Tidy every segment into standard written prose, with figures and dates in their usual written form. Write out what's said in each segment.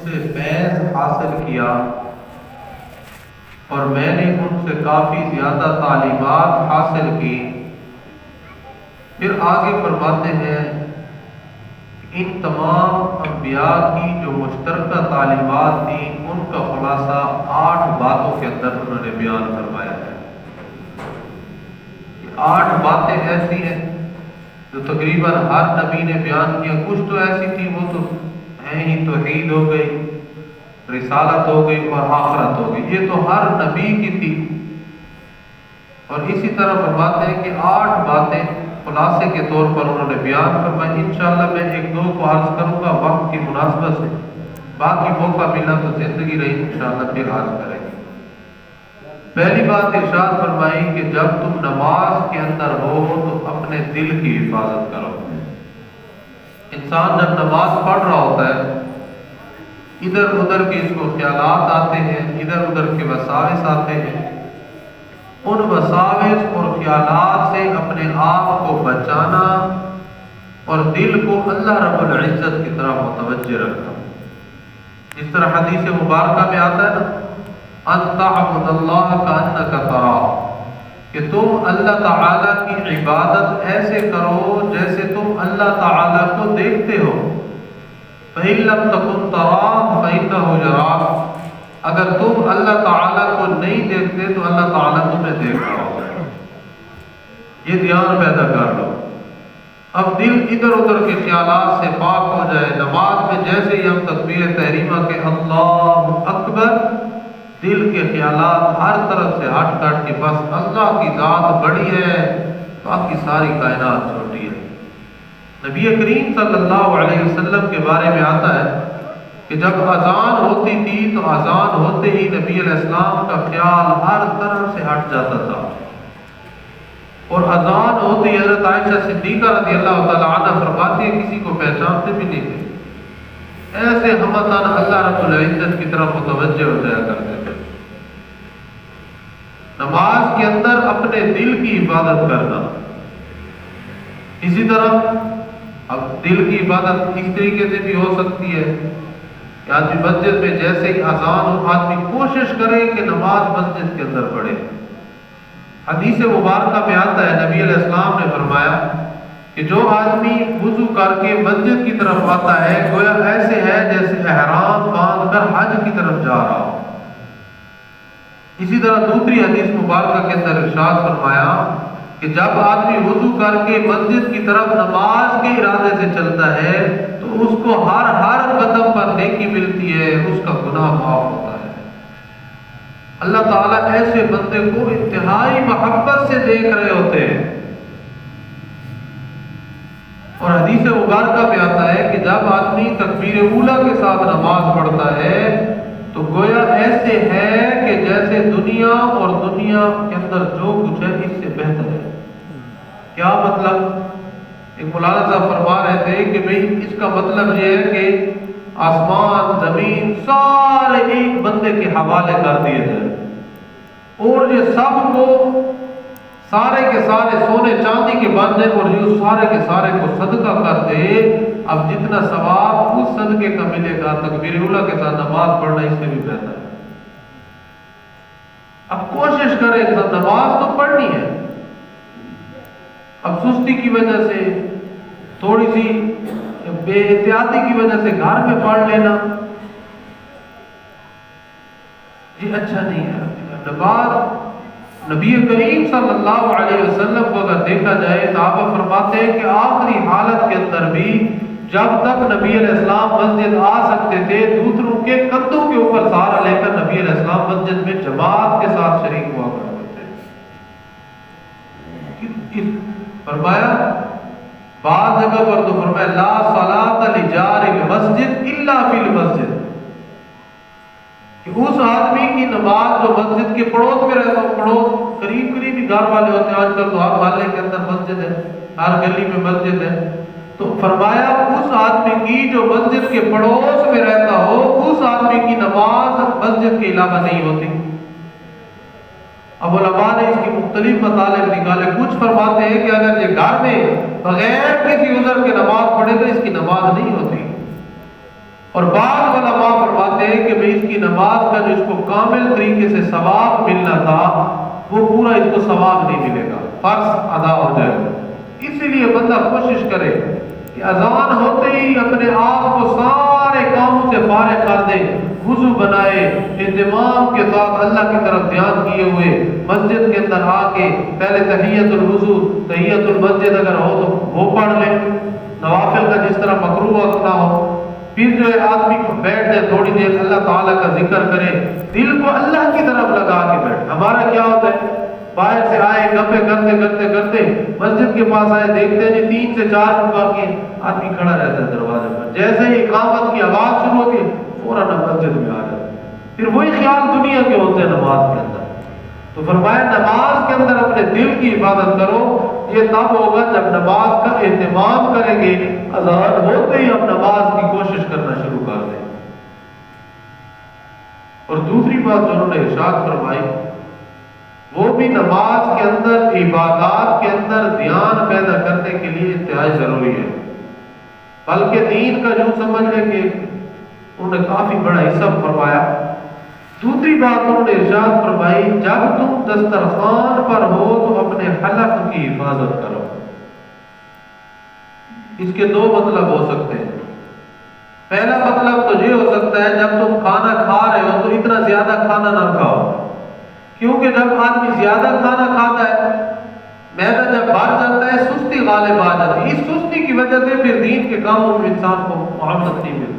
سے فیض حاصل کیا اور میں نے ان سے کافی زیادہ تعلیمات حاصل کی۔ پھر آگے فرماتے ہیں ان تمام انبیاء کی جو مشترکہ تعلیمات تھیں ان کا خلاصہ 8 باتوں کے اندر انہوں نے بیان فرمایا ہے۔ 8 باتیں ایسی ہیں جو تقریباً ہر نبی نے بیان کیا، کچھ تو ایسی تھی وہ تو ہیں ہی، توحید ہو گئی، رسالت ہو گئی اور آخرت ہو گئی، یہ تو ہر نبی کی تھی۔ اور اسی طرح فرماتے ہیں کہ 8 باتیں خلاصے کے طور پر انہوں نے بیان فرمائی۔ انشاءاللہ میں 1-2 کو عرض کروں گا وقت کی مناسبت سے، باقی موقع ملا تو زندگی رہی انشاءاللہ پھر عرض کریں گے۔ پہلی بات ارشاد فرمائی کہ جب تم نماز کے اندر ہو تو اپنے دل کی حفاظت کرو۔ انسان جب نماز پڑھ رہا ہوتا ہے ادھر ادھر کے اس کو خیالات آتے ہیں، ادھر ادھر کے وساوس آتے ہیں، ان وساوس اور خیالات سے اپنے آپ کو بچانا اور دل کو اللہ رب العزت کی طرف متوجہ رکھنا۔ جس طرح حدیث مبارکہ میں آتا ہے نا ان تعبد اللہ کأنک تراہ، کہ تم اللہ تعالیٰ کی عبادت ایسے کرو جیسے تم اللہ تعالیٰ کو دیکھتے ہو۔ فإن لم تکن تراہ فإنہ یراک، اگر تم اللہ تعالیٰ کو نہیں دیکھتے تو اللہ تعالیٰ تمہیں دیکھ رہا ہوگا۔ یہ دھیان پیدا کر لو۔ اب دل ادھر ادھر کے خیالات سے پاک ہو جائے، نماز میں جیسے ہی ہم تکبیر تحریمہ کے اللہ اکبر، دل کے خیالات ہر طرف سے ہٹ کر کے بس اللہ کی ذات بڑی ہے، باقی ساری کائنات چھوٹی ہے۔ نبی کریم صلی اللہ علیہ وسلم کے بارے میں آتا ہے کہ جب اذان ہوتی تھی تو اذان ہوتے ہی نبی علیہ السلام کا خیال ہر طرف سے ہٹ جاتا تھا، اور اذان ہوتی حضرت عائشہ صدیقہ رضی اللہ تعالی عنہ فرماتی ہے کسی کو پہچانتے بھی نہیں تھے، ایسے ہمتاً اللہ رب العزت کی طرف متوجہ ہو جایا کرتے تھے۔ نماز کے اندر اپنے دل کی حفاظت کرنا۔ اسی طرح اب دل کی عبادت اس طریقے سے بھی ہو سکتی ہے کہ آدمی مسجد میں جیسے ہی اذان ہو آدمی کوشش کرے کہ نماز مسجد کے اندر پڑھے۔ حدیث مبارکہ میں آتا ہے نبی علیہ السلام نے فرمایا کہ جو آدمی وضو کر کے مسجد کی طرف آتا ہے گویا ایسے ہے جیسے احرام باندھ کر حج کی طرف جا رہا ہو۔ اسی طرح دوسری حدیث مبارکہ کے اندر ارشاد فرمایا کہ جب آدمی وضو کر کے مسجد کی طرف نماز کے ارادے سے چلتا ہے تو اس کو ہر قدم پر نیکی ملتی ہے، اس کا گناہ معاف ہوتا ہے۔ اللہ تعالیٰ ایسے بندے کو انتہائی محبت سے دیکھ رہے ہوتے ہیں۔ اور حدیث مبارکہ میں آتا ہے کہ جب آدمی تکبیر اولیٰ کے ساتھ نماز پڑھتا ہے تو گویا ایسے ہے کہ جیسے دنیا اور دنیا کے اندر جو کچھ ہے اس سے بہتر ہے۔ کیا مطلب؟ ایک مولانا صاحب فرما رہے تھے کہ بھئی اس کا مطلب یہ ہے کہ آسمان زمین سارے ایک بندے کے حوالے کر دیے جائیں اور یہ سب کو سارے کے سارے سونے چاندی کے بن جائیں اور یہ سارے کے سارے کو صدقہ کر دے۔ اب جتنا ثواب اس صدقے کا ملے گا تکبیر اولیٰ کے ساتھ نماز پڑھنا اس سے بھی بہتر ہے۔ اب کوشش کرے نماز تو پڑھنی ہے، اب سستی کی وجہ سے تھوڑی سی بے احتیاطی کی وجہ سے گھر میں پڑھ لینا یہ اچھا نہیں ہے۔ نماز نبی کریم صلی اللہ علیہ وسلم کو اگر دیکھا جائے تو آپ فرماتے ہیں کہ آخری حالت کے اندر بھی جب تک نبی علیہ السلام مسجد آ سکتے تھے دوسروں کے کندھوں کے اوپر سہارا لے کر نبی علیہ السلام مسجد میں جماعت کے ساتھ شریک ہوا کرتے تھے۔ فرمایا بعض جگہ پر تو فرمایا لا صلاۃ لجار المسجد الا فی المسجد، کہ اس آدمی کی نماز جو مسجد کے پڑوس میں رہتا ہو، پڑوس قریب قریب ہی گھر والے ہوتے ہیں، آج کل تو ہر محلے کے اندر مسجد ہے، ہر گلی میں مسجد ہے، تو فرمایا اس آدمی کی جو مسجد کے پڑوس میں رہتا ہو اس آدمی کی نماز مسجد کے علاوہ نہیں ہوتی۔ اب علماء نے اس کی مختلف مطالب نکالے، کچھ فرماتے ہیں کہ اگر یہ گھر میں بغیر کسی عذر کے نماز پڑھے تو اس کی نماز نہیں ہوتی، اور بعض علماء ہے کہ بھئی اس کی نماز کا جو اس کو کامل طریقے سے ثواب ملنا تھا وہ پورا اس کو ثواب نہیں ملے گا، فرض ادا ہو جائے گا۔ اسی لیے بندہ کوشش کرے کہ اذان ہوتے ہی اپنے آپ کو سارے کاموں سے فارغ کر دے، وضو بنائے، اہتمام کے ساتھ اللہ کی طرف دھیان کیے ہوئے مسجد کے اندر آ کے پہلے تحیت الوضو، تحیت المسجد اگر ہو تو وہ پڑھ لے، نوافل کا جس طرح مکروہ وقت نہ ہو، پھر جو ہے آدمی بیٹھ جائے تھوڑی دیر اللہ تعالیٰ کا ذکر کرے، دل کو اللہ کی طرف لگا کے بیٹھ۔ ہمارا کیا ہوتا ہے، باہر سے آئے گپے کرتے کرتے کرتے مسجد کے پاس آئے، دیکھتے ہیں 3 سے 4 منٹ باقی ہیں، آدمی کھڑا رہتا ہے دروازے پر، جیسے ہی اقامت کی آواز شروع ہوتی ہے فوراً مسجد میں آ جاتا ہے، پھر وہی خیال دنیا کے ہوتے ہیں نماز کے اندر۔ تو فرمایا نماز کے اندر اپنے دل کی حفاظت کرو، یہ تب ہوگا جب نماز کا اہتمام کریں گے، اذان ہوتے ہی ہم نماز کی کوشش کرنا شروع کر دیں۔ اور دوسری بات جو انہوں نے ارشاد فرمائی وہ بھی نماز کے اندر، عبادات کے اندر دھیان پیدا کرنے کے لیے انتہائی ضروری ہے، بلکہ دین کا جو سمجھ لیں کہ انہوں نے کافی بڑا حصہ فرمایا۔ دوسری بات انہوں نے ارشاد فرمائی جب تم دسترخوان پر ہو تو اپنے حلق کی حفاظت کرو۔ اس کے 2 مطلب ہو سکتے ہیں۔ پہلا مطلب تو یہ ہو سکتا ہے جب تم کھانا کھا رہے ہو تو اتنا زیادہ کھانا نہ کھاؤ، کیونکہ جب آدمی زیادہ کھانا کھاتا ہے، معدہ جب بھر جاتا ہے، سستی غالب آ جاتی ہے، اس سستی کی وجہ سے پھر دین کے کاموں میں انسان کو معاونت نہیں ملتی۔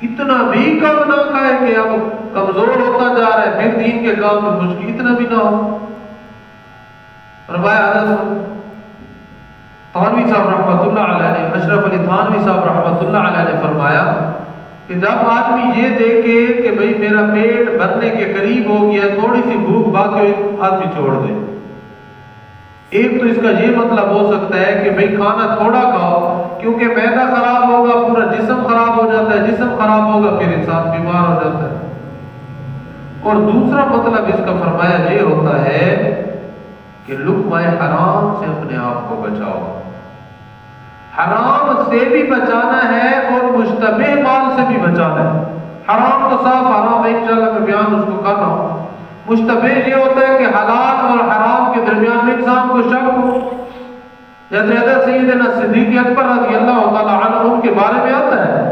اتنا بھی کم نہ کھائے کہ اب کمزور ہوتا جا رہا ہے، پھر دین کے کام میں مشکل اتنا بھی نہ ہو۔ فرمایا حضرت تھانوی صاحب رحمۃ اللہ علیہ نے، اشرف علی تھانوی صاحب رحمۃ اللہ علیہ نے فرمایا کہ جب آدمی یہ دیکھے کہ بھئی میرا پیٹ بھرنے کے قریب ہو گیا، تھوڑی سی بھوک باقی ہوئی، آدمی چھوڑ دے۔ ایک تو اس کا یہ مطلب ہو سکتا ہے کہ بھئی کھانا تھوڑا کھاؤ، کیونکہ معدہ خراب ہوگا پورا جسم خراب ہو جاتا ہے، جسم خراب ہوگا پھر انسان بیمار ہو جاتا ہے۔ اور دوسرا مطلب اس کا فرمایا یہ ہوتا ہے کہ لقمہ حرام سے اپنے آپ کو بچاؤ، حرام سے بھی بچانا ہے اور مشتبہ مال سے بھی بچانا ہے۔ حرام تو صاف حرام ہے، انشاءاللہ میں بیان اس کو کر رہا ہوں۔ مشتبہ یہ ہوتا ہے کہ حلال اور حرام کے درمیان میں انسان کو شک ہو، جیسے حضرت سیدنا صدیق اکبر رضی اللہ تعالیٰ عنہ ان کے بارے میں آتا ہے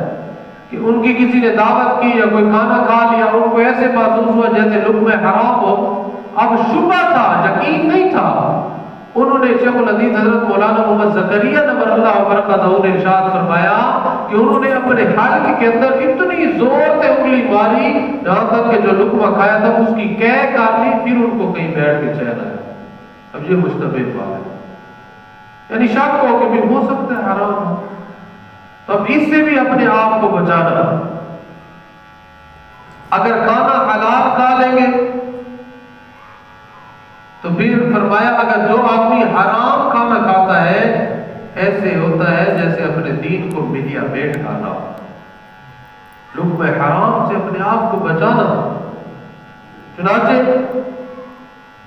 کہ ان کی کسی نے دعوت کی یا کوئی کھانا کھا لیا، ان کو ایسے محسوس ہوا جیسے لقمہ حرام ہو، اب شبہ تھا، یقین نہیں تھا۔ انہوں نے شیخ الحدیث حضرت مولانا محمد زکریا نور اللہ وبرکاتہ نے ارشاد فرمایا کہ انہوں نے اپنے حلق کے اندر اتنی زور سے انگلی ماری جہاں تک کہ جو لقمہ کھایا تھا اس کی قے کر لی، پھر ان کو کہیں بیٹھ کے چین آیا۔ اب یہ مشتبہ بات ہے، یعنی شک ہو کہ بھی ہو سکتا ہے حرام ہو، تو اب اس سے بھی اپنے آپ کو بچانا۔ اگر کھانا حلال کھا لیں گے تو پھر فرمایا اگر جو آدمی حرام کھانا کھاتا ہے ایسے ہوتا ہے جیسے اپنے دین کو ملیا میٹ کھانا۔ لقمہ حرام سے اپنے آپ کو بچانا۔ چنانچہ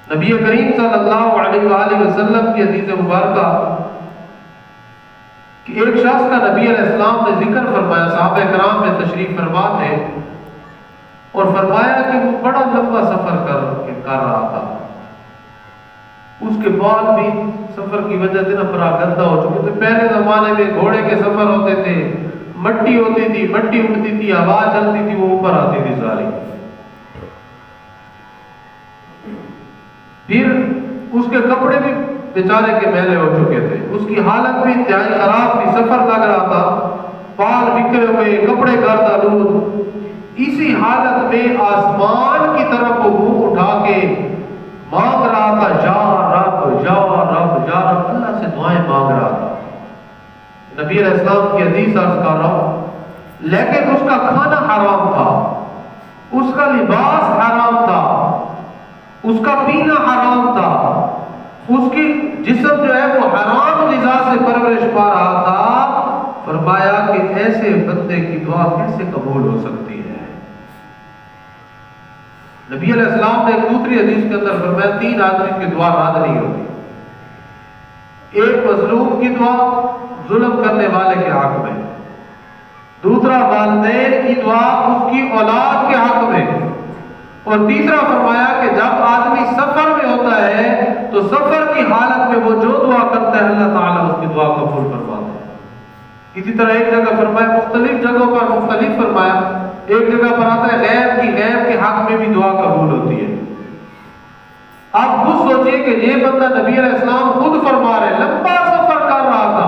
نبی کریم صلی اللہ علیہ وآلہ وسلم کی حدیث مبارکہ کہ ایک شخص کا نبی علیہ السلام نے ذکر فرمایا، صحابہ کرام میں تشریف فرما تھے، اور فرمایا کہ وہ بڑا لمبا سفر کر رہا تھا، اس کے بعد بھی سفر کی وجہ سے نہ گندہ ہو چکے تھے۔ پہلے زمانے میں گھوڑے کے سفر ہوتے تھے، مٹی ہوتی تھی، مٹی اڑتی تھی، آواز چلتی تھی، وہ اوپر آتی تھی ساری۔ پھر اس کے کپڑے بھی بیچارے کے میلے ہو چکے تھے، اس کی حالت بھی انتہائی خراب تھی، سفر لگ رہا تھا، بال بکھرے ہوئے، کپڑے گردالود۔ اسی حالت میں آسمان کی طرف وہ منہ اٹھا کے مانگ رہا تھا، یا رب یا رب یا رب، اللہ سے دعائیں مانگ رہا تھا۔ نبی علیہ السلام کی حدیث عرض کر رہا ہوں، لیکن اس کا کھانا حرام تھا، اس کا لباس حرام تھا، اس کا پینا حرام تھا، اس کی جسم جو ہے وہ حرام غذا سے پرورش پا رہا تھا۔ فرمایا کہ ایسے بندے کی دعا کیسے قبول ہو سکتی ہے؟ نبی علیہ السلام نے ایک دوسری حدیث کے اندر فرمایا 3 آدمی کی دعا رد نہیں ہوتی، ایک مظلوم کی دعا ظلم کرنے والے کے حق میں، دوسرا والدین کی دعا اس کی اولاد کے حق میں، اور تیسرا فرمایا کہ جب آدمی سفر میں ہوتا ہے تو سفر کی حالت میں وہ جو دعا کرتا ہے اللہ تعالیٰ اس کی دعا قبول فرماتا ہے۔ اسی طرح ایک جگہ فرمایا، مختلف جگہوں پر مختلف فرمایا، ایک جگہ پر آتا ہے غیب کے حق میں بھی دعا قبول ہوتی ہے۔ آپ خود سوچئے کہ یہ بندہ نبی علیہ السلام خود فرما رہے، لمبا سفر کر رہا تھا،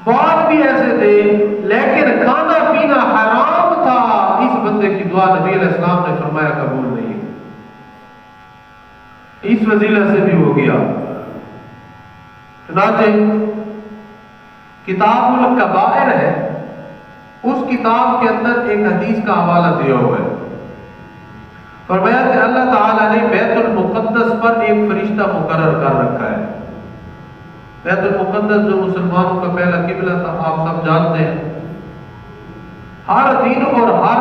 بات بھی ایسے تھے، لیکن کھانا پینا حرام تھا، اس بندے کی دعا نبی علیہ السلام نے فرمایا قبول نہیں، اس وسیلہ سے بھی ہو گیا۔ چنانچہ کتاب الکبائر ہے، اس کتاب کے اندر ایک حدیث کا حوالہ دیا ہوا ہے، فرمایا کہ اللہ تعالیٰ نے بیت المقدس پر ایک فرشتہ مقرر کر رکھا ہے۔ بیت المقدس جو مسلمانوں کا پہلا قبلہ تھا، آپ سب جانتے ہیں، ہر دن اور ہر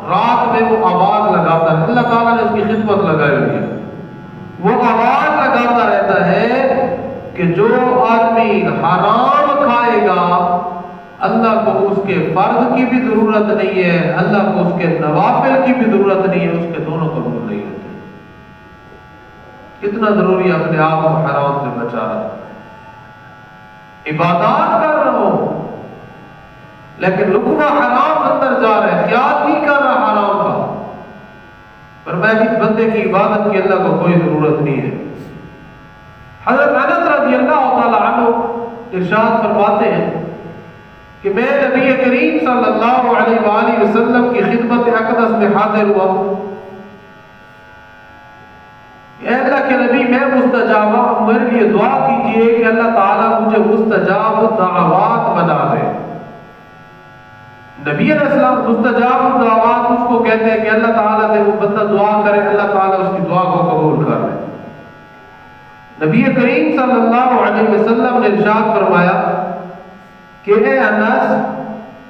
رات میں وہ آواز لگاتا ہے، اللہ تعالیٰ نے اس کی خدمت لگائی ہوئی ہے، وہ آواز لگاتا رہتا ہے کہ جو آدمی حرام کھائے گا اللہ کو اس کے فرض کی بھی ضرورت نہیں ہے، اللہ کو اس کے نوافل کی بھی ضرورت نہیں ہے، اس کے دونوں قبول نہیں ہوتے۔ کتنا ضروری ہے اپنے آپ کو حرام سے بچانا۔ عبادات کر رہا ہوں لیکن لقمہ حرام اندر جا رہا ہے، خیال نہیں کر رہا حرام کا، پر میں اس بندے کی عبادت کی اللہ کو کوئی ضرورت نہیں ہے۔ حضرت انس رضی اللہ تعالی عنہ ارشاد فرماتے ہیں کہ میں نبی کریم صلی اللہ علیہ وآلہ وسلم کی خدمت اقدس میں حاضر ہوا، اے اللہ کے نبی میں مستجابہ، میرے لیے دعا کیجئے کہ اللہ تعالیٰ مجھے مستجاب دعوات بنا دے۔ نبی علیہ السلام مستجاب دعوات اس کو کہتے ہیں کہ اللہ تعالیٰ سے وہ بندہ دعا کرے، اللہ تعالیٰ اس کی دعا کو قبول کر لے۔ نبی کریم صلی اللہ علیہ وسلم نے ارشاد فرمایا کہ اے انس،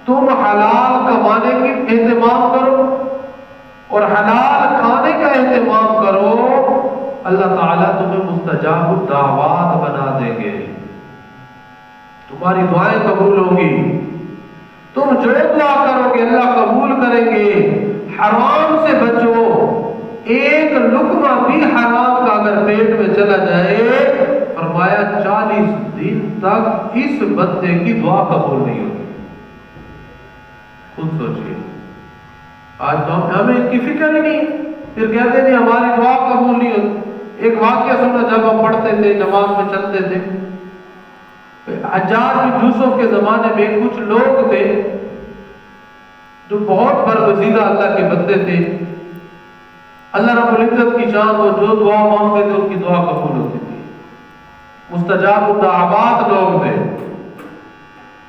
تم حلال کمانے کی اہتمام کرو اور حلال کھانے کا اہتمام کرو، اللہ تعالیٰ تمہیں مستجاب الدعوات بنا دیں گے، تمہاری دعائیں قبول ہوں گی، تم جو دعا کرو گے اللہ قبول کریں گے۔ حرام سے بچو، ایک لقمہ بھی حرام کا اگر پیٹ میں چلا جائے، فرمایا 40 دن تک اس بندے کی دعا قبول نہیں ہوگی۔ خود سوچئے، آج تو ہمیں اس کی فکر ہی نہیں، پھر کہتے ہیں ہماری دعا قبول نہیں ہوتی۔ ایک واقعہ سنا، جب ہم پڑھتے تھے نماز میں چلتے تھے، حجاج بن یوسف کے زمانے میں کچھ لوگ تھے جو بہت برگزیدہ اللہ کے بندے تھے، اللہ رب العزت کی شان، وہ جو دعا مانگتے تھے ان کی دعا قبول ہوتی تھی، مستجاب الدعوات لوگ تھے۔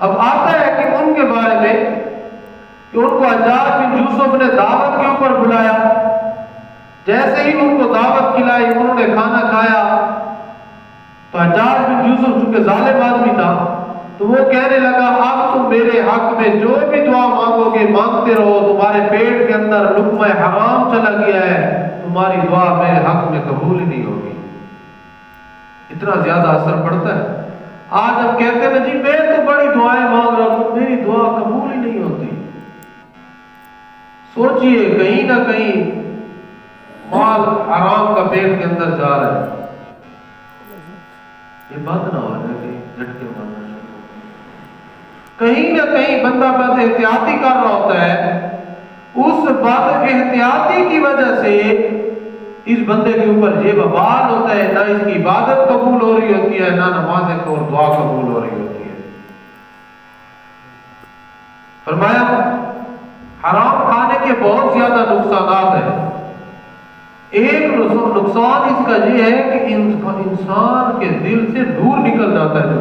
اب آتا ہے کہ ان کے بارے میں کہ ان کو حجاج بن یوسف نے دعوت کے اوپر بلایا، جیسے ہی ان کو دعوت کھلائی انہوں نے کھانا کھایا تو حجاج بن یوسف چونکہ ظالم آدمی تھا تو وہ کہنے لگا اب تم میرے حق میں جو بھی دعا مانگو گے مانگتے رہو، تمہارے پیٹ کے اندر لقمہ حرام چلا گیا ہے، تمہاری دعا میرے حق میں قبول ہی نہیں ہوگی۔ اتنا زیادہ اثر پڑتا ہے۔ آج ہم کہتے ہیں جی میں تو بڑی دعائیں مانگ رہا ہوں، میری دعا قبول ہی نہیں ہوتی۔ سوچئے کہیں نہ کہیں مال حرام کا پیٹ کے اندر جا رہا ہے، یہ بات نہ ہو جائے کہ جھٹکے مارنا شروع ہو، کہیں نہ کہیں بندہ بد احتیاطی کر رہا ہوتا ہے، اس بد احتیاطی کی وجہ سے اس بندے کے اوپر یہ وبال ہوتا ہے، نہ اس کی عبادت قبول ہو رہی ہوتی ہے، نہ نماز اور دعا قبول ہو رہی ہوتی ہے۔ فرمایا حرام کھانے کے بہت زیادہ نقصانات ہیں۔ ایک نقصان اس کا یہ ہے کہ انسان کے دل سے نور نکل جاتا ہے۔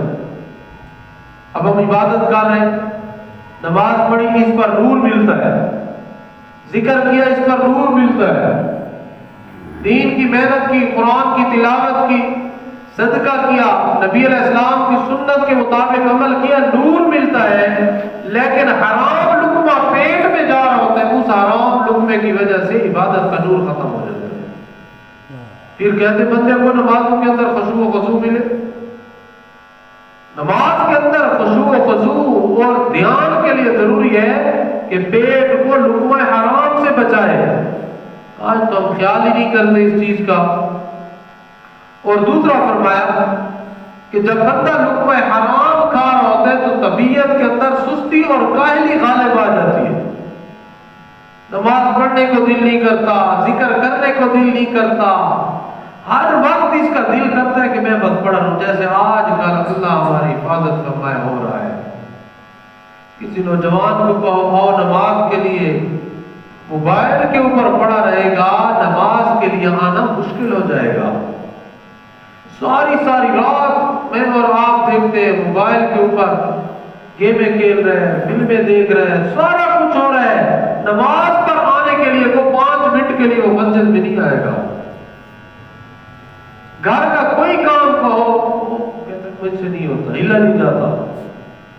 اب ہم عبادت کر رہے ہیں، نماز پڑھی اس پر نور ملتا ہے، ذکر کیا اس پر نور ملتا ہے، دین کی محنت کی، قرآن کی تلاوت کی، صدقہ کیا، نبی علیہ السلام کی سنت کے مطابق عمل کیا، نور ملتا ہے، لیکن حرام لقمہ پیٹ میں جا رہا ہوتا ہے، اس حرام لقمے کی وجہ سے عبادت کا نور ختم ہو جاتا ہے۔ پھر کہتے بندے کو نمازوں کے اندر خشوع و خضوع ملے، نماز کے اندر خشوع و خضوع اور دھیان کے لیے ضروری ہے کہ پیٹ کو لقمہ حرام سے بچائے. آج تو ہم خیال ہی نہیں کرتے اس چیز کا. اور دوسرا فرمایا کہ جب بندہ لقمہ حرام کھا رہا ہوتا ہے تو طبیعت کے اندر سستی اور کاہلی غالب آ جاتی ہے. نماز پڑھنے کو دل نہیں کرتا، ذکر کرنے کو دل نہیں کرتا، ہر وقت اس کا دل کرتا ہے کہ میں بس پڑھ رہا ہوں. جیسے آج کل اللہ ہماری حفاظت فرمائے ہو رہا ہے. کسی نوجوان کو کہو آؤ نماز کے لیے، موبائل کے اوپر پڑا رہے گا، نماز کے لیے آنا مشکل ہو جائے گا. ساری رات میں اور آپ دیکھتے ہیں موبائل کے اوپر گیمیں کھیل رہے ہیں، فلمیں دیکھ رہے ہیں، سارا کچھ ہو رہا ہے. نماز پر آنے کے لیے وہ 5 منٹ کے لیے وہ مسجد میں نہیں آئے گا. گھر کا کوئی کام کہو کہتے مجھ سے نہیں ہوتا، ہلا نہیں جاتا.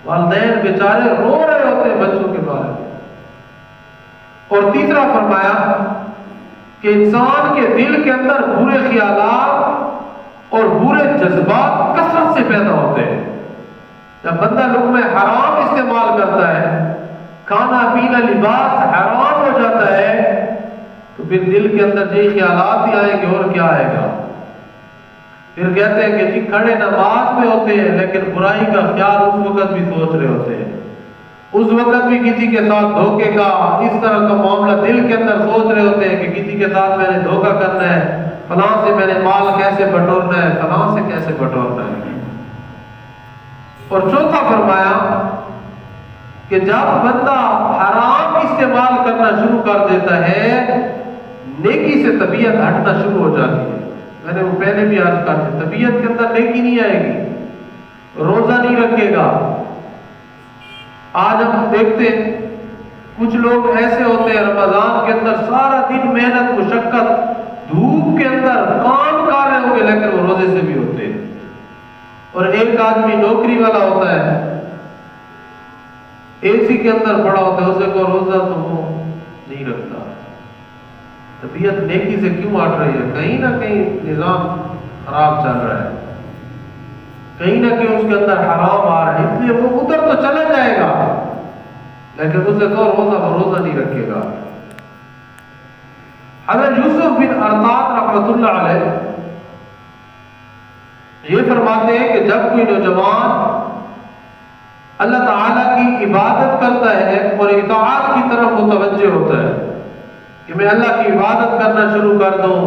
والدین بیچارے رو رہے ہوتے ہیں بچوں کے بارے میں. اور تیسرا فرمایا کہ انسان کے دل کے اندر برے خیالات اور برے جذبات کثرت سے پیدا ہوتے ہیں. جب بندہ لقمہ حرام استعمال کرتا ہے، کھانا پینا لباس حرام ہو جاتا ہے، تو پھر دل کے اندر یہی خیالات ہی آئیں گے اور کیا آئے گا. پھر کہتے ہیں کہ جی کھڑے نماز میں ہوتے ہیں لیکن برائی کا خیال اس وقت بھی سوچ رہے ہوتے ہیں، اس وقت بھی کسی کے ساتھ دھوکے کا اس طرح کا معاملہ دل کے اندر سوچ رہے ہوتے ہیں کہ کسی کے ساتھ میں نے دھوکہ کرنا ہے، فلاں سے میں نے مال کیسے بٹورنا ہے، فلاں سے کیسے بٹورنا ہے. اور چوتھا فرمایا کہ جب بندہ حرام استعمال کرنا شروع کر دیتا ہے، نیکی سے طبیعت ہٹنا شروع ہو جاتی ہے. میں نے وہ پہلے بھی عرض کر دی، طبیعت کے اندر نیکی نہیں آئے گی، روزہ نہیں رکھے گا. آج ہم دیکھتے ہیں کچھ لوگ ایسے ہوتے ہیں رمضان کے اندر سارا دن محنت مشقت دھوپ کے اندر کام کر رہے ہوں گے لیکن وہ روزے سے بھی ہوتے ہیں. اور ایک آدمی نوکری والا ہوتا ہے، اے سی کے اندر پڑا ہوتا ہے، اسے کو روزہ تو وہ نہیں رکھتا. طبیعت نیکی سے کیوں ہٹ رہی ہے؟ کہیں نہ کہیں نظام خراب چل رہا ہے، کہیں نہ کہیں اس کے اندر حرام آ رہا ہے. اس لیے وہ ادھر تو چلا جائے گا لیکن اسے تو روزہ نہیں رکھے گا. حضرت یوسف بن ارطاد رحمۃ اللہ علیہ یہ فرماتے ہیں کہ جب کوئی نوجوان اللہ تعالیٰ کی عبادت کرتا ہے اور اطاعت کی طرف متوجہ ہوتا ہے کہ میں اللہ کی عبادت کرنا شروع کر دوں،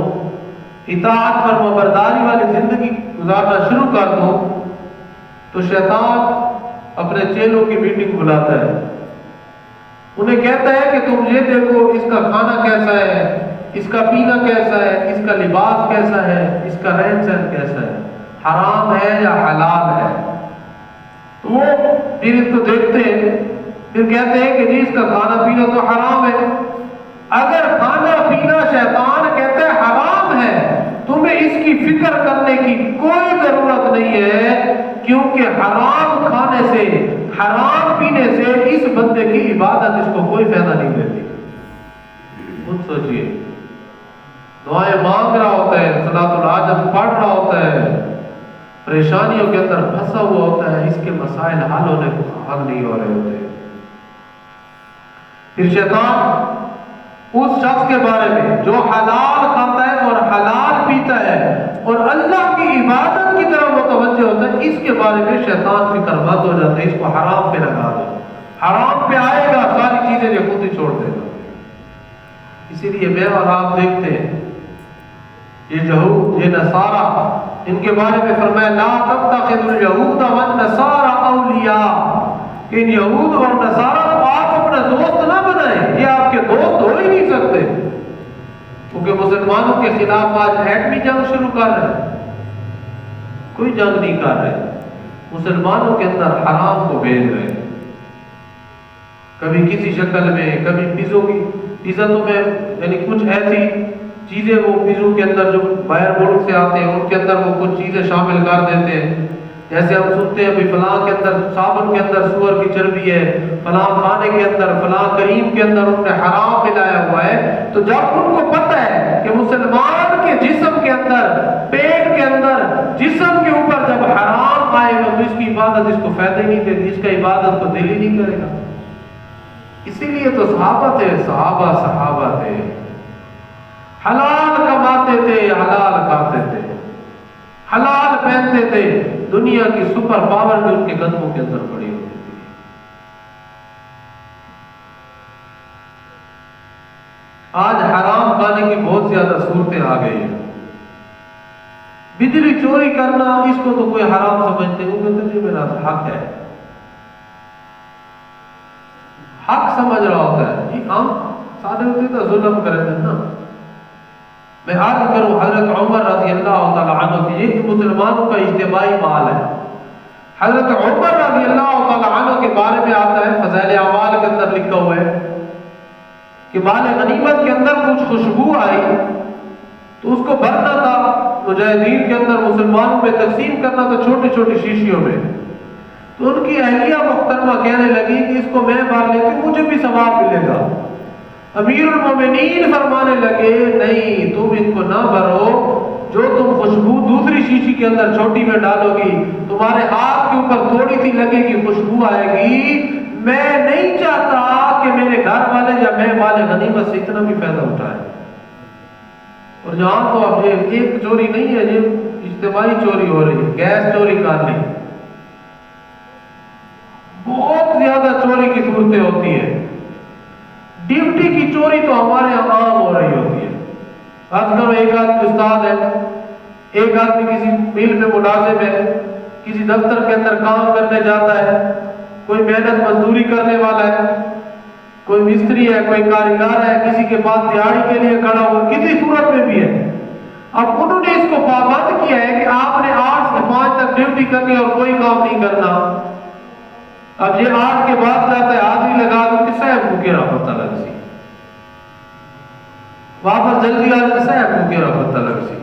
اطاعت پر برداری والی زندگی گزارنا شروع کر دوں، تو شیطان اپنے چیلوں کی میٹنگ بلاتا ہے. انہیں کہتا ہے کہ تم یہ دیکھو اس کا کھانا کیسا ہے، اس کا پینا کیسا ہے، اس کا لباس کیسا ہے، اس کا رہن سہن کیسا ہے، حرام ہے یا حلال ہے. تو وہ پھر اس کو دیکھتے ہیں، پھر کہتے ہیں کہ جی اس کا کھانا پینا تو حرام ہے. اگر کھانا پینا شیطان کہتے ہیں حرام ہے، تمہیں اس کی فکر کرنے کی کوئی ضرورت نہیں ہے، کیونکہ حرام کھانے سے حرام پینے سے اس بندے کی عبادت اس کو کوئی فائدہ نہیں دیتی. خود سوچئے، دعائیں مانگ رہا ہوتا ہے، صلاۃ الحاجت پڑھ رہا ہوتا ہے، پریشانیوں کے اندر پھنسا ہوا ہوتا ہے، اس کے مسائل حل ہونے کو حل نہیں ہو رہے ہوتے. پھر شیطان اس شخص کے بارے میں جو حلال کھاتا ہے اور حلال پیتا ہے اور اللہ کی عبادت کی طرف متوجہ ہوتا ہے، اس کے بارے میں شیطان فکر مند ہو جاتا ہے، اس کو حرام پہ لگا دو، حرام پہ آئے گا، ساری چیزیں یہ خود ہی چھوڑ دے گا. اسی لیے میں اور آپ دیکھتے ہیں یہ یہود، یہ نصارہ، ان کے بارے میں فرمایا لا تتخذوا اليهود والنصارى اولیاء، ان یہود اور نصارہ کو آپ اپنا دوست نہ بنائیں، یہ آپ کے دوست ہو ہی نہیں سکتے. کیونکہ مسلمانوں کے خلاف آج ایٹمی جنگ شروع کر رہے ہیں. کوئی جنگ نہیں کر رہے، مسلمانوں کے اندر حرام کو بھیج رہے ہیں، کبھی کسی شکل میں، کبھی پیزوں میں یعنی کچھ ایسی چیزیں وہ پیزوں کے اندر جو باہر ملک سے آتے ہیں ان کے اندر وہ کچھ چیزیں شامل کر دیتے ہیں. جیسے ہم سنتے ہیں فلاں کے اندر صابن کے اندر سور کی چربی ہے، فلاں کھانے کے اندر، فلاں کریم کے اندر انہوں نے حرام ملایا ہوا ہے. تو جب ان کو پتہ ہے کہ مسلمان کے جسم کے اندر، پیٹ کے اندر، جسم کے اوپر جب حرام آئے گا تو اس کی عبادت اس کو فائدہ ہی نہیں دے گی، اس کا عبادت کو دل ہی نہیں کرے گا. اسی لیے تو صحابہ تھے، صحابہ تھے، حلال کماتے تھے، حلال کھاتے تھے، حلال پہنتے تھے، دنیا کی سپر پاور بھی ان کے قدموں کے اندر پڑی ہوتی تھی۔ آج حرام کھانے کی بہت زیادہ صورتیں آ گئی ہیں۔ بجلی چوری کرنا، اس کو تو کوئی حرام سمجھتے ہیں، وہ کہتے ہیں میرا حق ہے، حق سمجھ رہا ہوتا ہے، یہ ہم سادے ہوتے تو ظلم کریں گے نا۔ میں عرض کروں حضرت عمر رضی اللہ تعالیٰ عنہ کی، یہ مسلمانوں کا اجتماعی مال ہے۔ حضرت عمر رضی اللہ تعالیٰ عنہ کے بارے میں آتا ہے، فضائل اعمال کے اندر لکھا ہوا ہے کہ مال غنیمت کے اندر کچھ خوشبو آئی تو اس کو بھرنا تھا، مجاہدین کے اندر مسلمانوں میں تقسیم کرنا تھا چھوٹی چھوٹی شیشیوں میں۔ تو ان کی اہلیہ محترمہ کہنے لگی کہ اس کو میں بھر لیتی ہوں، مجھے بھی ثواب ملے گا۔ امیر المومنین فرمانے لگے نہیں، تم ان کو نہ بھرو، جو تم خوشبو دوسری شیشی کے اندر چھوٹی میں ڈالو گی، تمہارے ہاتھ کے اوپر تھوڑی سی لگے گی، خوشبو آئے گی۔ میں نہیں چاہتا کہ میرے گھر والے یا میں مال غنیمت سے اتنا بھی فائدہ اٹھائے۔ اور یہاں تو اب ایک چوری نہیں ہے، یہ اجتماعی چوری ہو رہی ہے، گیس چوری کرنی، بہت زیادہ چوری کی صورتیں ہوتی ہیں۔ ڈیوٹی کی چوری تو ہمارے یہاں عام ہو رہی ہوتی ہے۔ فرض کرو ایک آدمی استاد ہے، ایک آدمی کسی میل میں ملازم ہے، کسی دفتر کے اندر کام کرنے جاتا ہے، کوئی محنت مزدوری کرنے والا ہے، کوئی مستری ہے، کوئی کاریگر ہے، کسی کے پاس دیہڑی کے لیے کھڑا ہو، کسی صورت میں بھی ہے۔ اب انہوں نے اس کو پابند کیا ہے کہ آپ نے 8 سے 5 تک ڈیوٹی کرنی اور کوئی کام نہیں کرنا۔ اب یہ 8 کے بعد جاتا ہے، حاضری لگا دو کہ صاحب کو کیا پتہ لگ سی، واپس جلدی آ جائے صاحب کو کیا پتہ لگ سی۔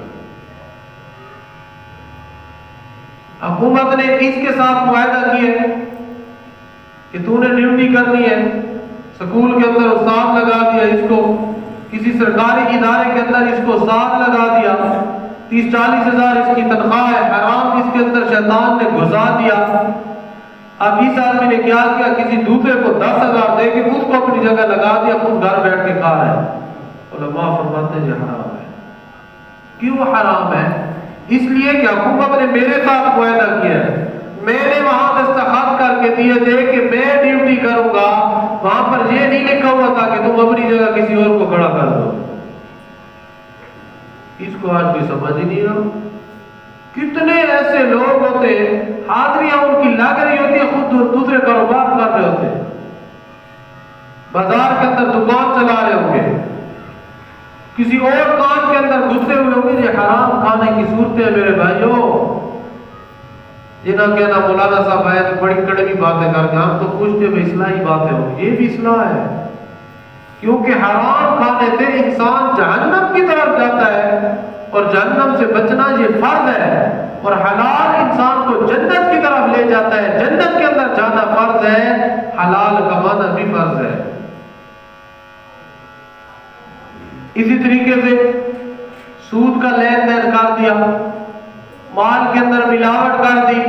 حکومت نے اس کے ساتھ معاہدہ کیا ہے کہ تو نے ڈیوٹی کرنی ہے، سکول کے اندر استاد لگا دیا اس کو، کسی سرکاری ادارے کے اندر اس کو استاد لگا دیا، 30-40 ہزار اس کی تنخواہ ہے، حرام اس کے اندر شیطان نے گھسا دیا۔ اب اس آدمی نے کیا کیا، کسی دوسرے کو 10,000 دے کے اس کو اپنی جگہ لگا دیا، خود گھر بیٹھ کے کھا رہا ہے۔ علماء فرماتے ہیں یہ حرام ہے۔ کیوں حرام ہے؟ اس لیے کہ حکومت نے میرے ساتھ معاہدہ کیا ہے، میں نے وہاں دستخط کر کے دیے تھے کہ میں ڈیوٹی کروں گا، وہاں پر یہ نہیں لکھا ہوا تھا کہ تم اپنی جگہ کسی اور کو کھڑا کر دو۔ اس کو آج کوئی سمجھ ہی نہیں رہا۔ کتنے ایسے لوگ ہوتے ہیں، حاضریاں ان کی لگ رہی ہوتی ہے، خود دوسرے کاروبار کر رہے ہوتے ہیں، بازار کے اندر دکان چلا رہے ہوں گے، کسی اور کام کے اندر گھسے ہوئے ہوں گے۔ یہ حرام کھانے کی صورتیں ہیں میرے بھائیوں۔ یہ نہ کہنا مولانا صاحب آئے تو بڑی کڑوی باتیں کر کے، ہم تو پوچھتے ہیں اصلاحی باتیں ہوں، یہ بھی اصلاح ہے، کیونکہ حرام کھانے سے انسان جہنم کی طرف جاتا ہے، اور جہنم سے بچنا یہ فرض ہے، اور حلال انسان کو جنت کی طرف لے جاتا ہے، جنت کے اندر جانا فرض ہے، حلال کمانا بھی فرض ہے۔ اسی طریقے سے سود کا لین دین کر دیا، مال کے اندر ملاوٹ کر دی،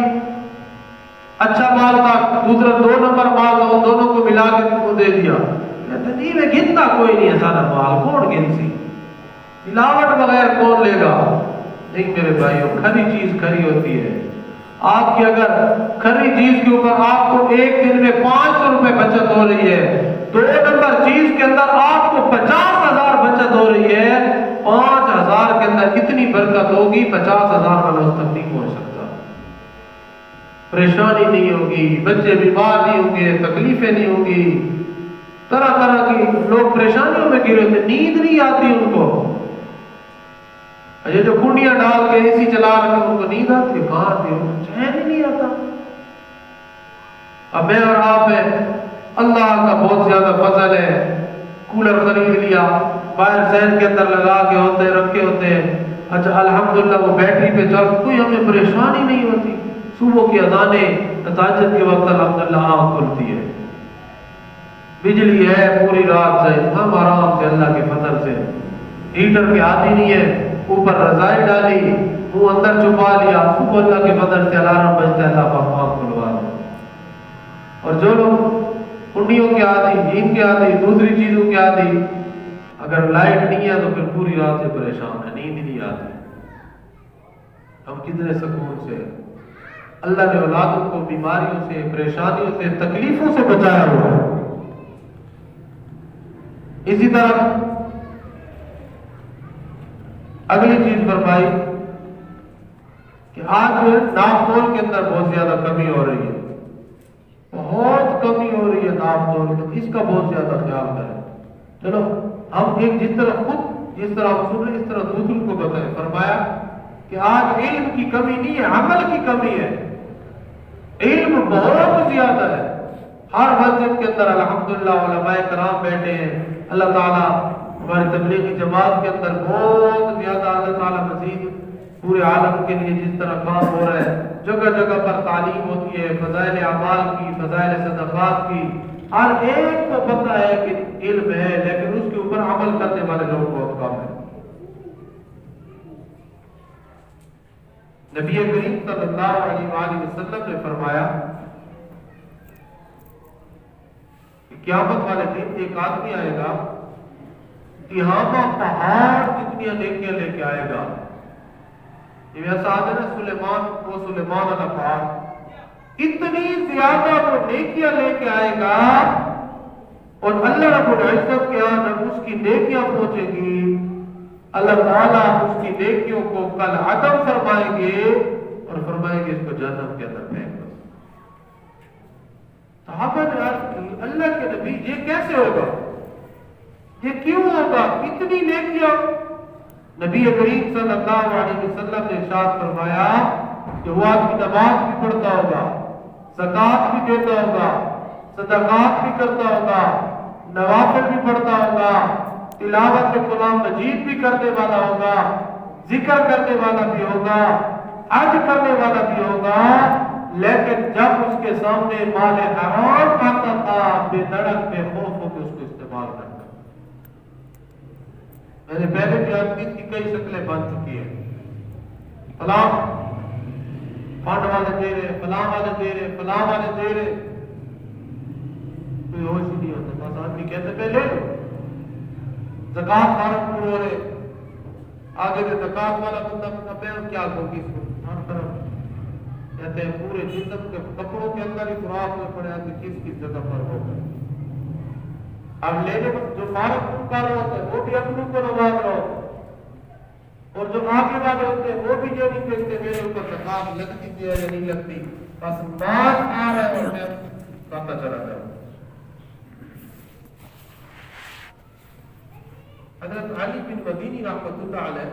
اچھا مال تھا دوسرا 2 نمبر مال تھا، ان دونوں کو ملا کے کو دے دیا۔ نہیں میں گنتا کوئی نہیں ہے سارا مال، کون گن سی، ملاوٹ بغیر کون لے گا؟ نہیں میرے بھائیوں، کھری چیز کھری ہوتی ہے۔ آپ کی اگر کھری چیز کے اوپر آپ کو ایک دن میں 500 روپے بچت ہو رہی ہے، 2 نمبر چیز کے اندر آپ کو 50,000 بچت ہو رہی ہے، 5,000 کے اندر اتنی برکت ہوگی 50,000 والا اس تک نہیں پہنچ سکتا۔ پریشانی نہیں ہوگی، بچے بیمار نہیں ہوں گے، تکلیفیں نہیں ہوں گی، طرح طرح کی لوگ پریشانیوں میں گرے ہوتے، نیند نہیں آتی ان کو، یہ جو کنڈیاں ڈال کے اے سی چلا رکھے ان کو نیند آتی ہے، کہاں آتی ہے، چین ہی نہیں آتا۔ اب میں اور آپ میں اللہ کا بہت زیادہ فضل ہے، کولر خرید لیا، باہر سین کے اندر لگا کے ہوتے رکھے ہوتے ہیں، اچھا الحمدللہ وہ بیٹری پہ چل، کوئی ہمیں پریشانی نہیں ہوتی، صبح کی اذانیں تہجد کے وقت الحمدللہ آنکھ کھلتی ہے، بجلی ہے پوری رات سے، ہم آرام سے اللہ کے فضل سے، ہیٹر کے عادی نہیں ہے، اوپر رضائی ڈالی، منہ اندر چھپا لیا، صبح اللہ کے فضل سے الارم بجتا ہے، اللہ پاک آنکھ کھلوا دے۔ اور جو لوگ کنڈیوں کی عادی، ان کی عادی، دوسری چیزوں کی عادی، اگر لائٹ نہیں ہے تو پھر پوری رات سے پریشان ہے، نیند نہیں آتی۔ ہم کتنے سکون سے، اللہ نے اولادوں کو بیماریوں سے، پریشانیوں سے، تکلیفوں سے بچایا ہوا ہے۔ اسی طرح اگلی چیز فرمائی کہ آج ناپ تول کے اندر بہت زیادہ کمی ہو رہی ہے، بہت کمی ہو رہی ہے ناپ تول میں، اس کا بہت زیادہ خیال کریں۔ چلو ہم ایک جس طرح ہم سن رہے اس طرح دوسروں کو بتائیں۔ فرمایا کہ آج علم کی کمی نہیں ہے، عمل کی کمی ہے۔ علم بہت زیادہ ہے، ہر مسجد کے اندر الحمدللہ علماء کرام بیٹھے ہیں، اللہ تعالیٰ ہماری تبلیغی جماعت کے اندر بہت زیادہ اللہ تعالیٰ مزید پورے عالم کے لیے جس طرح کام ہو رہا ہے، جگہ جگہ پر تعلیم ہوتی ہے، فضائل اعمال کی، فضائل صدقات کی، ہر ایک کو پتہ ہے کہ علم ہے، لیکن اس کے اوپر عمل کرنے والے لوگ بہت کم ہیں۔ نبی کریم صلی اللہ علیہ وآلہ وسلم نے فرمایا کہ قیامت والے دن ایک آدمی آئے گا، تہامہ پہاڑ جتنی نیکیاں لے کے آئے گا۔ یہ ایسا آدھے نا سلیمان علیہ پہاڑ، اتنی زیادہ وہ نیکیاں لے کے آئے گا، اور اللہ رب العزت کے یہاں جب اس کی نیکیاں پہنچے گی، اللہ تعالیٰ اس کی نیکیوں کو کل عدم فرمائیں گے اور فرمائیں گے اس کو جہنم کے اندر پھینک دو۔ صحابہ نے عرض کی اللہ کے نبی یہ کیسے ہوگا، یہ کیوں ہوگا، اتنی نیکیاں؟ نبی کریم صلی اللہ علیہ وسلم نے ارشاد فرمایا کہ وہ آدمی نماز بھی پڑھتا ہوگا، زکوٰۃ بھی دیتا ہوگا، صدقات بھی کرتا ہوگا، نوافل بھی پڑھتا ہوگا، تلاوت قرآن مجید بھی کرنے والا ہوگا، ذکر کرنے والا بھی ہوگا، حج کرنے والا بھی ہوگا، لیکن جب اس کے سامنے مال حرام آتا تھا بے دھڑک بے خوف ہو کے اس کو استعمال کرتا۔ میں نے پہلے بھی عرض کی اس کی کئی شکلیں بن چکی ہیں، فلاں فنڈ والے دے رہے، فلاں والے دے رہے، فلاں والے دے رہے، کوئی ہوش ہی نہیں ہوتا، بس آدمی کہتے پہلے زکوٰۃ فارم پور ہو رہے، آگے سے زکوٰۃ والا بندہ پہ کیا ہوگی اس کو ہر طرف کہتے ہیں پورے جسم کے کپڑوں کے اندر ہی سوراخ میں پڑے ہیں کہ کس جگہ پر ہوگا۔ اب لینے جو فارم پور کر رہے ہوتے ہیں وہ بھی اپنوں کو نواز رہا ہوتا، اور جو آگے والے ہوتے ہیں وہ بھی یہ نہیں دیکھتے میرے اوپر زکوٰۃ لگتی ہے یا نہیں لگتی، بس بات آ رہا ہے اور میں پتہ چلا جاؤں۔ حضرت علی بن مدینی رحمۃ اللہ علیہ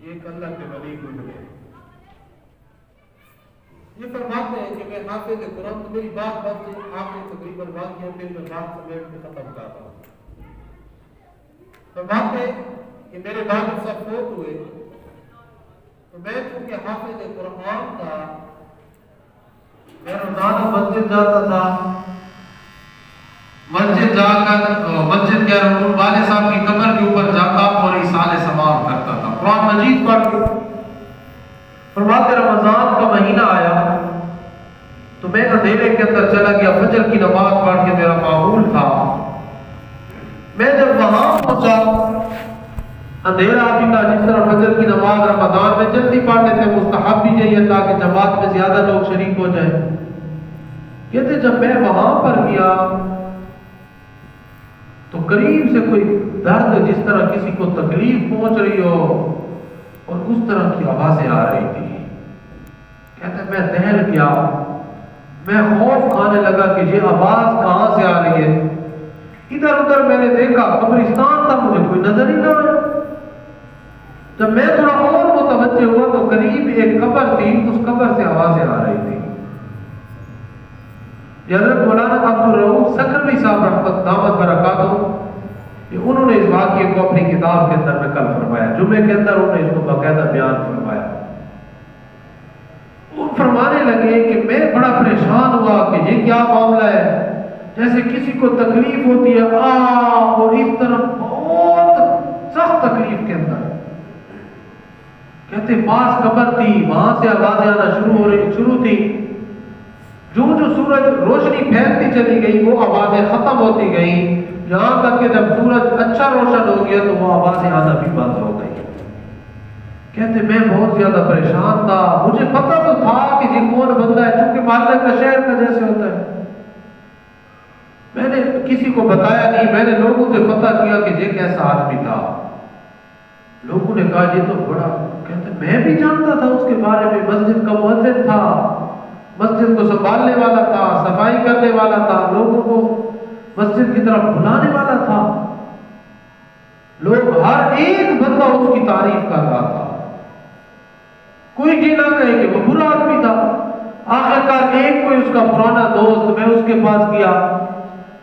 ایک اللہ کے ولی گزرے، یہ فرماتے ہیں کہ میں حافظ قرآن، تو میری بات سے حافظ تقریباً واقعہ پھر میں بات سمیٹ کے ختم کرتا ہوں۔ فرماتے ہیں کہ میرے والد صاحب فوت ہوئے تو میں چونکہ حافظ قرآن تھا، میں روزانہ مسجد جاتا تھا، مسجد جا کر مسجد کے والد صاحب کی قبر کے اوپر جا کر اور ایصال ثواب کرتا تھا، قرآن مجید پڑھ کے۔ فرماتے رمضان کا مہینہ آیا تو میں اندھیرے کے اندر چلا گیا، فجر کی نماز پڑھ کے میرا معمول تھا، میں جب وہاں پہنچا اندھیرا بھی تھا، جس طرح فجر کی نماز رمضان میں جلدی پڑھ لیتے، مستحب بھی چاہیے تاکہ جماعت میں زیادہ لوگ شریک ہو جائیں۔ کہتے جب میں وہاں پر گیا تو قریب سے کوئی درد، جس طرح کسی کو تکلیف پہنچ رہی ہو اور اس طرح کی آوازیں آ رہی تھی۔ کہتے میں دہل گیا، میں خوف کھانے لگا کہ یہ آواز کہاں سے آ رہی ہے۔ ادھر ادھر میں نے دیکھا، قبرستان تھا، مجھے کوئی نظر ہی نہ آیا۔ جب میں تھوڑا اور متوجہ ہوا تو قریب ایک قبر تھی، اس قبر سے آوازیں آ رہی تھی۔ حضرت مولانا عبدالرؤوف سکروی صاحب رحمت دامت برکاتہ، انہوں نے اس واقعے کو اپنی کتاب کے اندر نقل فرمایا، جمعے کے اندر انہوں نے اس کو باقاعدہ بیان فرمایا۔ وہ فرمانے لگے کہ میں بڑا پریشان ہوا کہ یہ کیا معاملہ ہے، جیسے کسی کو تکلیف ہوتی ہے اور اس طرح بہت سخت تکلیف کے اندر۔ کہتے پاس قبر تھی، وہاں سے آوازیں آنا شروع تھی۔ جو سورج روشنی پھیلتی چلی گئی وہ آوازیں ختم ہوتی گئیں، یہاں تک کہ جب سورج اچھا روشن ہو گیا تو وہ آوازیں آنا بھی بند ہو گئی۔ کہتے میں بہت زیادہ پریشان تھا، مجھے پتہ تو تھا کہ یہ کون بندہ ہے، چونکہ محلے کا شہر کا جیسے ہوتا ہے، میں نے کسی کو بتایا نہیں، میں نے لوگوں سے پتہ کیا کہ یہ کیسا آدمی تھا۔ لوگوں نے کہا یہ تو بڑا، کہتے میں بھی جانتا تھا اس کے بارے میں، مسجد کا مؤذن تھا، مسجد کو سنبھالنے والا تھا، صفائی کرنے والا تھا، لوگوں کو مسجد کی طرف بلانے والا تھا، لوگ ہر ایک بندہ اس کی تعریف کر رہا تھا، کوئی یہ نہ کہے کہ وہ برا آدمی تھا۔ آخرکار ایک کوئی اس کا پرانا دوست، میں اس کے پاس گیا،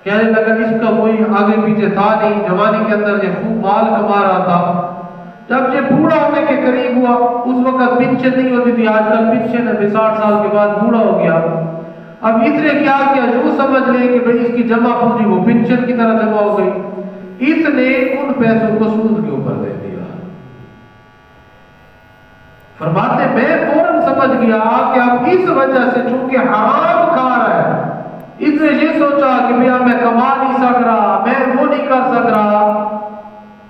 کہنے لگا اس کا کوئی آگے پیچھے تھا نہیں، جوانی کے اندر یہ خوب مال کما رہا تھا، جب یہ بوڑھا ہونے کے قریب ہوا، اس وقت پنشن نہیں ہوتی تھی، آج کل پنشن ہے، 60 سال کے بعد بوڑھا ہو گیا، اب اس نے کیا کیا، جو سمجھ لیں کہ بھئی اس کی جمع پونجی وہ پنشن کی طرح جمع ہو گئی، اس نے ان پیسوں کو سود کے اوپر دے دیا۔ فرماتے میں فوراً سمجھ گیا کہ اب اس وجہ سے چونکہ حرام کھا رہا ہے، اس نے یہ سوچا کہ بھئی میں کما نہیں سک رہا، میں وہ نہیں کر سک رہا،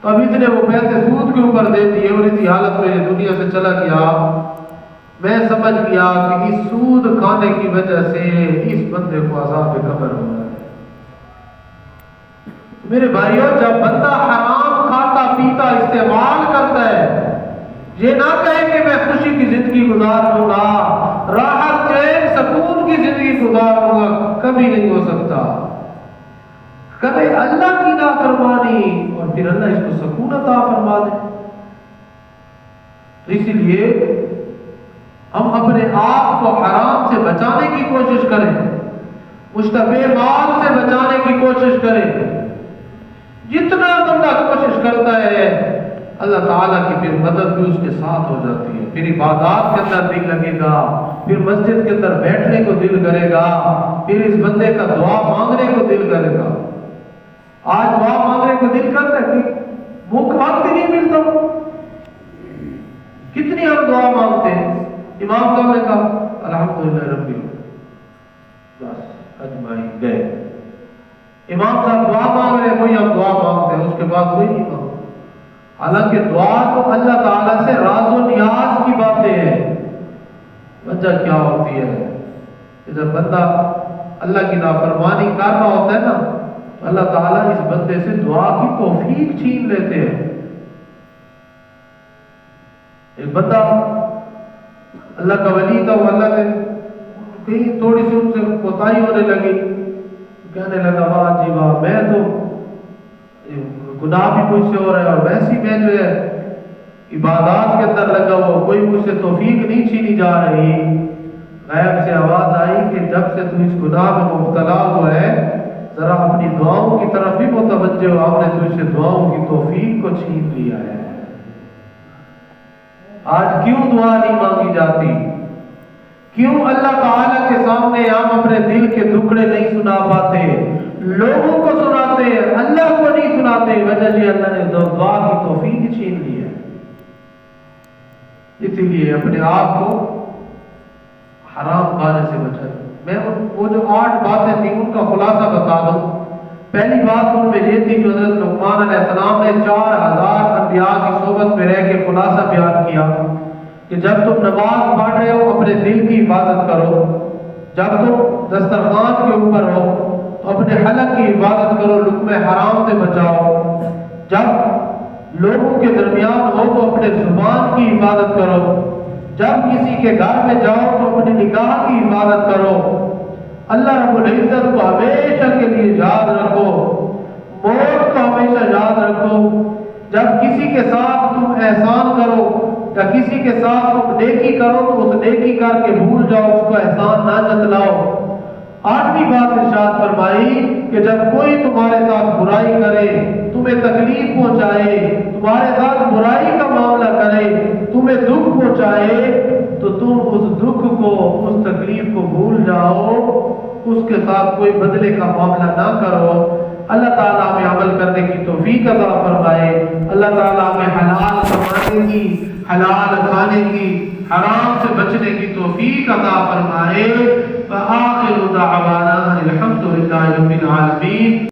تو اب اس نے وہ پیسے سود کے اوپر دے دیے اور اسی حالت میں یہ دنیا سے چلا گیا۔ میں سمجھ گیا کہ اس سود کھانے کی وجہ سے اس بندے کو عذاب قبر ہو رہا ہے۔ میرے بھائیوں، جب بندہ حرام کھاتا پیتا استعمال کرتا ہے، یہ نہ کہے کہ میں خوشی کی زندگی گزاروں گا، راحت چین سکون کی زندگی گزاروں گا، کبھی نہیں ہو سکتا۔ کرے اللہ کی نافرمانی اور پھر اللہ اس کو سکون عطا فرما دے۔ تو اسی لیے ہم اپنے آپ کو حرام سے بچانے کی کوشش کریں، مشتبہ مال سے بچانے کی کوشش کریں۔ جتنا بندہ کوشش کرتا ہے اللہ تعالیٰ کی پھر مدد بھی اس کے ساتھ ہو جاتی ہے، پھر عبادات کے اندر دل لگے گا، پھر مسجد کے اندر بیٹھنے کو دل کرے گا، پھر اس بندے کا دعا مانگنے کو دل کرے گا۔ آج دعا مانگنے کو دل کرتا ہے کہ وقت ہی نہیں ملتا، کتنی ہم دعا مانگتے ہیں۔ امام صاحب نے کہا الحمدللہ رب العالمین، بس اجمعین گئے۔ امام صاحب دعا مانگ رہے ہیں، کوئی ہم دعا مانگتے ہیں، اس کے بعد کوئی نہیں مانگتا۔ حالانکہ دعا تو اللہ تعالیٰ سے راز و نیاز کی باتیں ہیں۔ وجہ کیا ہوتی ہے کہ جب بندہ اللہ کی نافرمانی کر رہا ہوتا ہے نا، تو اللہ تعالیٰ اس بندے سے دعا کی توفیق چھین لیتے ہیں۔ ایک بندہ اللہ کا ولی تھا، وہ اللہ نے کہیں تھوڑی سی ان سے کوتاہی ہونے لگی، کہنے لگا واہ جی واہ، میں تو گناہ بھی مجھ سے ہو رہا ہے اور ویسی میں جو ہے عبادات کے اندر لگا ہوا، کوئی مجھ سے توفیق نہیں چھینی جا رہی۔ غیب سے آواز آئی کہ جب سے تو اس گناہ میں مبتلا ہوا ہے، ذرا اپنی دعاؤں کی طرف بھی متوجہ ہو، آپ نے تجھ سے دعاؤں کی توفیق کو چھین لیا ہے۔ آج کیوں دعا نہیں مانگی جاتی؟ کیوں اللہ تعالیٰ کے سامنے ہم اپنے دل کے ٹکڑے نہیں سنا پاتے؟ لوگوں کو سناتے ہیں، اللہ کو نہیں سناتے۔ وجہ یہ اللہ نے دعا کی توفیق چھین لی ہے۔ اسی لیے اپنے آپ کو حرام کھانے سے بچائیں۔ میں وہ جو 8 باتیں تھیں ان کا خلاصہ بتا دوں۔ پہلی بات ان میں یہ تھی جو حضرت لقمان علیہ السلام نے 4000 انبیاء کی صحبت میں رہ کے خلاصہ بیان کیا کہ جب تم نماز پڑھ رہے ہو اپنے دل کی حفاظت کرو، جب تم دسترخوان کے اوپر ہو تو اپنے حلق کی حفاظت کرو، لقمہ حرام سے بچاؤ، جب لوگوں کے درمیان ہو تو اپنے زبان کی حفاظت کرو، جب کسی کے گھر میں جاؤ تو اپنی نگاہ کی حفاظت کرو، اللہ رب العزت کو ہمیشہ کے لیے یاد رکھو، موت کو ہمیشہ یاد رکھو، جب کسی کے ساتھ تم احسان کرو یا کسی کے ساتھ تم نیکی کرو تو اس نیکی کر کے بھول جاؤ، اس کو احسان نہ جتلاؤ۔ 8ویں بات ارشاد فرمائی کہ جب کوئی تمہارے ساتھ برائی کرے، تمہیں تکلیف پہنچائے، تمہارے ساتھ برائی کا معاملہ کرے، تمہیں دکھ پہنچائے، تو تم اس دکھ کو، اس تکلیف کو بھول جاؤ، اس کے ساتھ کوئی بدلے کا معاملہ نہ کرو۔ اللہ تعالیٰ ہمیں عمل کرنے کی توفیق عطا فرمائے، اللہ تعالیٰ ہمیں حلال کمانے کی، حلال کھانے کی، حرام سے بچنے کی توفیق عطا فرمائے۔ فآخر دعوانا الحمد للہ رب العالمین.